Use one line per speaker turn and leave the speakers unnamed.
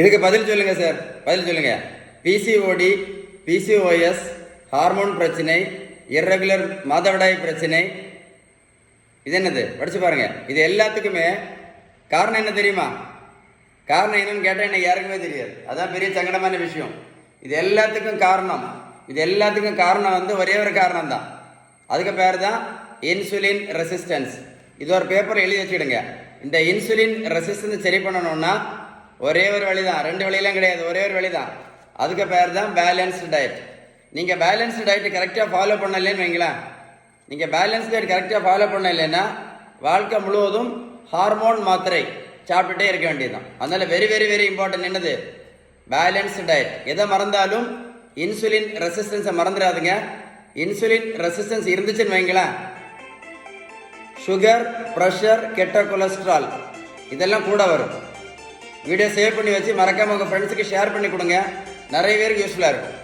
இதுக்கு பதில் சொல்லுங்க சார், பதில் சொல்லுங்க. பிசிஓடி, பிசிஓஎஸ், ஹார்மோன் பிரச்சனை, இர்ரெகுலர் மாதவிடாய் பிரச்சனை, இது என்னது படிச்சு பாருங்க. இது எல்லாத்துக்குமே காரணம் என்ன தெரியுமா? காரணம் என்னன்னு கேட்டால் எனக்கு யாருக்குமே தெரியாது. அதான் பெரிய சங்கடமான விஷயம். இது எல்லாத்துக்கும் காரணம் வந்து ஒரே ஒரு காரணம் தான். அதுக்கு பேர் தான் இன்சுலின் ரெசிஸ்டன்ஸ். இது ஒரு பேப்பர் எழுதி வச்சுடுங்க. இந்த இன்சுலின் ரெசிஸ்டன்ஸ் சரி பண்ணணும்னா ஒரே ஒரு வழி தான், ரெண்டு வழியெல்லாம் கிடையாது, ஒரே ஒரு வழி தான். அதுக்கு பேர் தான் பேலன்ஸ்டு டயட். நீங்கள் பேலன்ஸ்டு டயட் கரெக்டாக ஃபாலோ பண்ணலன்னு வைங்களேன், நீங்கள் பேலன்ஸ் டயட் கரெக்டாக ஃபாலோ பண்ணலைன்னா வாழ்க்கை முழுவதும் ஹார்மோன் மாத்திரை சாப்பிட்டுட்டே இருக்க வேண்டியதுதான். அதனால வெரி வெரி வெரி இம்பார்ட்டன்ட் என்னது? Balanced diet. எதை மறந்தாலும் இன்சுலின் ரெசிஸ்டன்ஸை மறந்துடாதுங்க. இன்சுலின் ரெசிஸ்டன்ஸ் இருந்துச்சுன்னு வைங்களேன், சுகர், ப்ரெஷர், கெட்ட கொலஸ்ட்ரால் இதெல்லாம் கூட வரும். வீடியோ சேவ் பண்ணி வச்சு மறக்காம உங்கள் ஃப்ரெண்ட்ஸுக்கு ஷேர் பண்ணி கொடுங்க. நிறைய பேருக்கு யூஸ்ஃபுல்லாக இருக்கும்.